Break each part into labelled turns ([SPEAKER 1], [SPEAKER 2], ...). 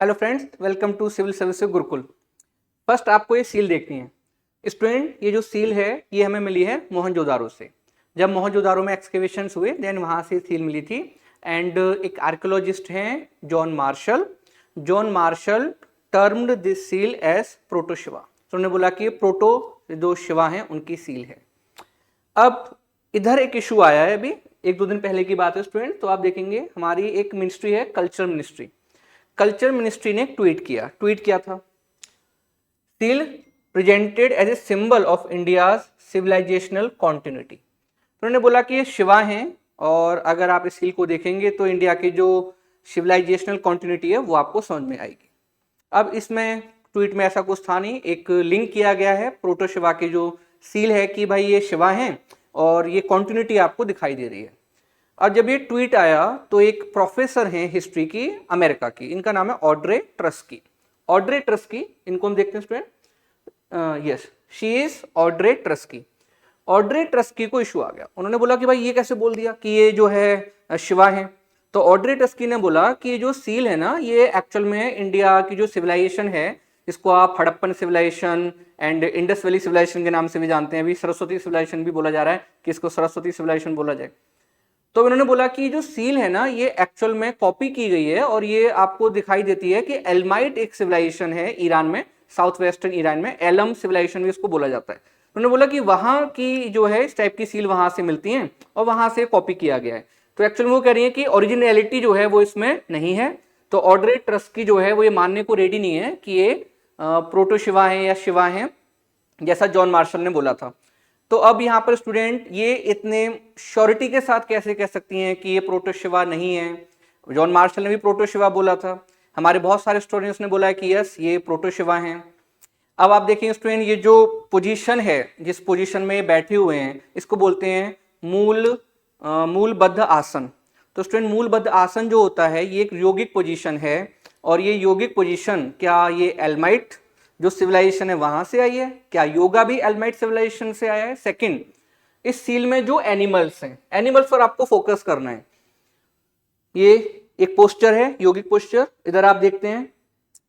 [SPEAKER 1] Hello friends, welcome to civil service Gurukul. First आपको ये seal देखनी है। स्टूडेंट, ये जो सील है ये हमें मिली है मोहनजोदारो से। जब मोहनजोदारो में एक्सकेवेशंस हुए देन वहाँ से सील मिली थी। एंड एक आर्कियोलॉजिस्ट हैं John Marshall. John Marshall termed this seal as proto Shiva. तो उन्होंने बोला कि ये प्रोटो जो शिवा हैं उनकी सील है। अब इधर एक इशू आया है, अभी 1-2 दिन पहले की बात है स्टूडेंट। तो आप देखेंगे हमारी एक मिनिस्ट्री है, कल्चर मिनिस्ट्री। कल्चर मिनिस्ट्री ने ट्वीट किया था, seal presented as a symbol of India's civilisational continuity. तो उन्होंने बोला कि ये शिवा हैं और अगर आप इस सील को देखेंगे तो इंडिया की जो सिविलाइजेशनल कॉन्टिन्यूटी है वो आपको समझ में आएगी। अब इसमें ट्वीट में ऐसा कुछ था नहीं, एक लिंक किया गया है प्रोटो शिवा की जो सील है कि भाई ये शिवा हैं और ये कॉन्टिन्यूटी आपको दिखाई दे रही है। और जब ये ट्वीट आया तो एक प्रोफेसर हैं हिस्ट्री की अमेरिका की, इनका नाम है ऑड्रे ट्रस्की। ऑड्रे ट्रस्की, इनको हम देखते हैं student. Yes, she is Audrey Truschke. Audrey Truschke को इशू आ गया। उन्होंने बोला कि भाई ये कैसे बोल दिया कि ये जो है शिवा है। तो ऑड्रे ट्रस्की ने बोला कि ये जो सील है ना, ये एक्चुअल में इंडिया की जो सिविलाइजेशन है, इसको आप Harappan civilisation and Indus valley civilisation के नाम से भी जानते हैं। अभी सरस्वती सिविलाइजेशन भी बोला जा रहा है कि इसको सरस्वती सिविलाइजेशन बोला जाए। तो उन्होंने बोला कि जो सील है ना, ये एक्चुअल में कॉपी की गई है और ये आपको दिखाई देती है कि एलमाइट एक सिविलाइजेशन है ईरान में, साउथ वेस्टर्न ईरान में, एलम सिविलाइजेशन भी इसको बोला जाता है। उन्होंने बोला कि वहां की जो है इस टाइप की सील वहां से मिलती हैं और वहां से कॉपी किया गया है। तो एक्चुअल में वो कह रही है कि ओरिजिनलिटी जो है वो इसमें नहीं है। तो ऑड्रे ट्रस्की जो है वो ये मानने को रेडी नहीं है कि ये प्रोटो शिवा है या शिवा है, जैसा जॉन मार्शल ने बोला था। तो अब यहाँ पर स्टूडेंट ये इतने श्योरिटी के साथ कैसे कह सकती हैं कि ये प्रोटो शिवा नहीं है? जॉन मार्शल ने भी प्रोटो शिवा बोला था, हमारे बहुत सारे स्टूडेंट्स ने बोला है कि यस ये प्रोटो शिवा हैं। अब आप देखिए स्टूडेंट, ये जो पोजीशन है, जिस पोजीशन में बैठे हुए हैं, इसको बोलते हैं मूलबद्ध आसन। तो स्टूडेंट, मूलबद्ध आसन जो होता है ये एक योगिक पोजीशन है। और ये योगिक पोजीशन, क्या ये एल्माइट जो सिविलाइजेशन है वहां से आई है? क्या योगा भी एल्माइट सिविलाइजेशन से आया है? सेकंड, इस सील में जो एनिमल्स हैं, एनिमल्स पर आपको फोकस करना है। ये एक पोस्चर है, योगिक पोस्चर। इधर आप देखते हैं,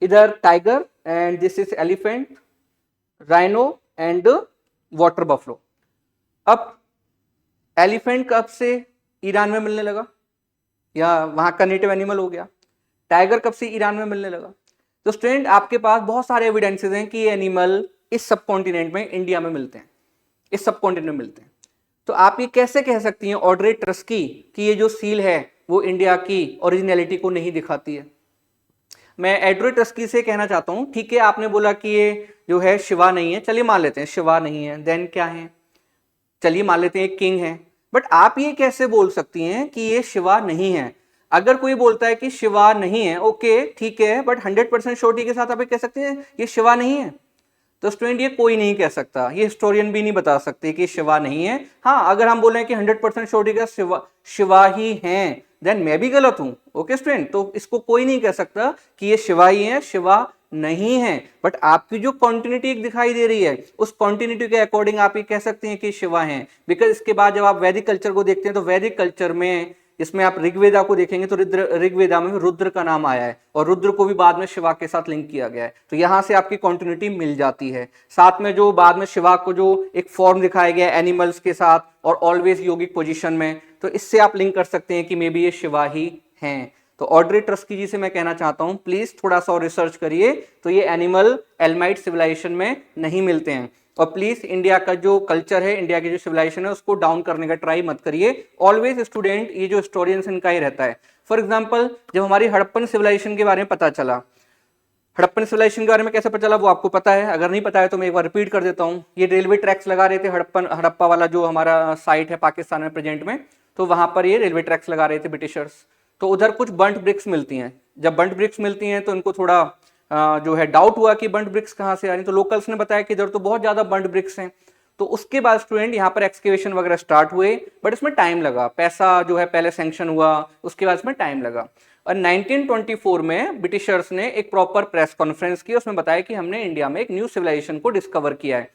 [SPEAKER 1] इधर tiger and this is elephant, rhino and water buffalo. अब एलिफेंट कब से ईरान में मिलने लगा, या वहां का नेटिव एनिमल हो गया? टाइगर कब से ईरान में मिलने लगा? तो स्टूडेंट, आपके पास बहुत सारे एविडेंसेस हैं कि ये एनिमल इस सब कॉन्टिनेंट में, इंडिया में मिलते हैं, इस सब कॉन्टिनेंट में मिलते हैं। तो आप ये कैसे कह सकती हैं ऑड्रे ट्रस्की कि ये जो सील है वो इंडिया की ओरिजिनलिटी को नहीं दिखाती है? मैं ऑड्रे ट्रस्की से कहना चाहता हूं, ठीक है आपने बोला कि ये जो है शिवा नहीं है, चलिए मान लेते हैं शिवा नहीं है, देन क्या है? चलिए मान लेते हैं एक किंग है। बट आप ये कैसे बोल सकती हैं कि ये शिवा नहीं है? अगर कोई बोलता है कि शिवा नहीं है, ओके ठीक है, बट 100% श्योरिटी के साथ आप ये कह सकते हैं ये शिवा नहीं है? तो स्टूडेंट, ये कोई नहीं कह सकता, ये हिस्टोरियन भी नहीं बता सकते कि शिवा नहीं है। हाँ, अगर हम बोले कि 100% श्योरिटी का शिवा ही हैं, देन मैं भी गलत हूं। ओके स्टूडेंट, तो इसको कोई नहीं कह सकता कि ये शिवा ही है, शिवा नहीं है। बट आपकी जो कॉन्टिन्यूटी दिखाई दे रही है, उस कॉन्टिन्यूटी के अकॉर्डिंग आप ये कह सकते हैं कि शिवा हैं। बिकॉज इसके बाद जब आप वैदिक कल्चर को देखते हैं तो वैदिक कल्चर में, इसमें आप ऋग्वेदा को देखेंगे तो ऋग्वेदा में रुद्र का नाम आया है और रुद्र को भी बाद में शिवा के साथ लिंक किया गया है। तो यहां से आपकी कॉन्टिन्यूटी मिल जाती है। साथ में जो बाद में शिवा को जो एक फॉर्म दिखाया गया है एनिमल्स के साथ और ऑलवेज योगिक पोजीशन में, तो इससे आप लिंक कर सकते हैं कि मे बी ये शिवा ही हैं। तो ऑड्रे ट्रस्की जी से मैं कहना चाहता हूं, प्लीज थोड़ा सा और रिसर्च करिए। तो ये एनिमल एल्माइट सिविलाइजेशन में नहीं मिलते हैं। और प्लीज इंडिया का जो कल्चर है, इंडिया की जो सिविलाइजेशन है, उसको डाउन करने का ट्राई मत करिए। ऑलवेज स्टूडेंट, ये जो हिस्टोरियंस इनका ही रहता है। फॉर एग्जाम्पल, जब हमारी हड़प्पन सिविलाइजेशन के बारे में पता चला, हड़प्पन सिविलाइजेशन के बारे में कैसे पता चला वो आपको पता है? अगर नहीं पता है तो मैं एक बार रिपीट कर देता हूँ। ये रेलवे ट्रैक्स लगा रहे थे, हड़प्पा वाला जो हमारा साइट है पाकिस्तान में प्रेजेंट में, तो वहां पर ये रेलवे ट्रैक्स लगा रहे थे ब्रिटिशर्स। तो उधर कुछ बंट ब्रिक्स मिलती हैं। जब बंट ब्रिक्स मिलती हैं तो इनको थोड़ा जो है डाउट हुआ कि बंट ब्रिक्स कहाँ से आ रही। तो लोकल्स ने बताया कि इधर तो बहुत ज्यादा बंट ब्रिक्स हैं। तो उसके बाद स्टूडेंट यहाँ पर एक्सकेवेशन वगैरह स्टार्ट हुए, बट इसमें टाइम लगा। पैसा जो है पहले सैंक्शन हुआ, उसके बाद इसमें टाइम लगा। और 1924 में ब्रिटिशर्स ने एक प्रॉपर प्रेस कॉन्फ्रेंस की, उसमें बताया कि हमने इंडिया में एक न्यू सिविलाइजेशन को डिस्कवर किया है।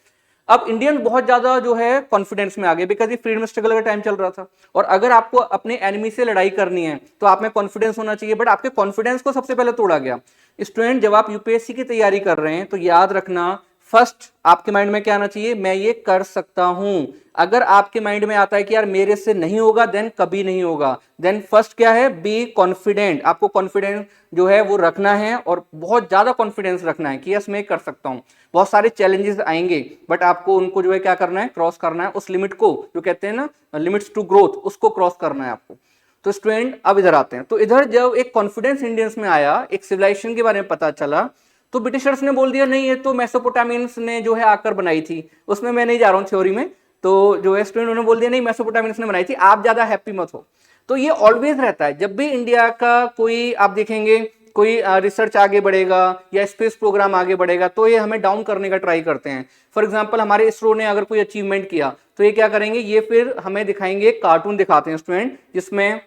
[SPEAKER 1] अब इंडियन बहुत ज्यादा जो है कॉन्फिडेंस में आ गए, बिकॉज ये फ्रीडम स्ट्रगल का टाइम चल रहा था। और अगर आपको अपने एनिमी से लड़ाई करनी है तो आप में कॉन्फिडेंस होना चाहिए, बट आपके कॉन्फिडेंस को सबसे पहले तोड़ा गया। स्टूडेंट जब आप यूपीएससी की तैयारी कर रहे हैं तो याद रखना, फर्स्ट आपके माइंड में क्या आना चाहिए, मैं ये कर सकता हूं। अगर आपके माइंड में आता है कि यार मेरे से नहीं होगा, देन कभी नहीं होगा। देन फर्स्ट क्या है, बी कॉन्फिडेंट। आपको कॉन्फिडेंस जो है वो रखना है और बहुत ज्यादा कॉन्फिडेंस रखना है कि यस मैं कर सकता हूं। बहुत सारे चैलेंजेस आएंगे बट आपको उनको जो है क्या करना है, क्रॉस करना है। उस लिमिट को जो कहते हैं ना लिमिट्स टू ग्रोथ, उसको क्रॉस करना है आपको। तो स्टूडेंट अब इधर आते हैं, तो इधर जब एक कॉन्फिडेंस इंडियंस में आया, एक सिविलाइजेशन के बारे में पता चला, तो ब्रिटिशर्स ने बोल दिया नहीं ये तो मेसोपोटामियंस ने जो है आकर बनाई थी। उसमें मैं नहीं जा रहा हूँ थ्योरी में, तो जो है स्टूडेंट उन्होंने बोल दिया नहीं मेसोपोटामियंस ने बनाई थी, आप ज्यादा हैप्पी मत हो। तो ये ऑलवेज रहता है जब भी इंडिया का कोई आप देखेंगे कोई रिसर्च आगे बढ़ेगा या स्पेस प्रोग्राम आगे बढ़ेगा तो ये हमें डाउन करने का ट्राई करते हैं। फॉर एग्जांपल हमारे इसरो ने अगर कोई अचीवमेंट किया तो ये क्या करेंगे, ये फिर हमें दिखाएंगे, कार्टून दिखाते हैं स्टूडेंट, जिसमें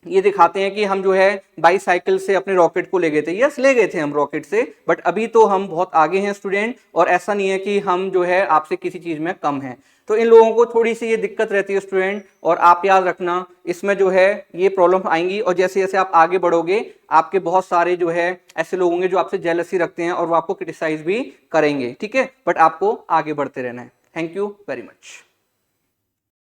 [SPEAKER 1] ये दिखाते हैं कि हम जो है बाईसाइकिल से अपने रॉकेट को ले गए थे। यस ले गए थे हम रॉकेट से, बट अभी तो हम बहुत आगे हैं स्टूडेंट, और ऐसा नहीं है कि हम जो है आपसे किसी चीज में कम हैं। तो इन लोगों को थोड़ी सी ये दिक्कत रहती है स्टूडेंट, और आप याद रखना इसमें जो है ये प्रॉब्लम आएंगी, और जैसे जैसे आप आगे बढ़ोगे आपके बहुत सारे जो है ऐसे लोग होंगे जो आपसे जेलसी रखते हैं और वो आपको क्रिटिसाइज भी करेंगे, ठीक है। बट आपको आगे बढ़ते रहना है। Thank you very much.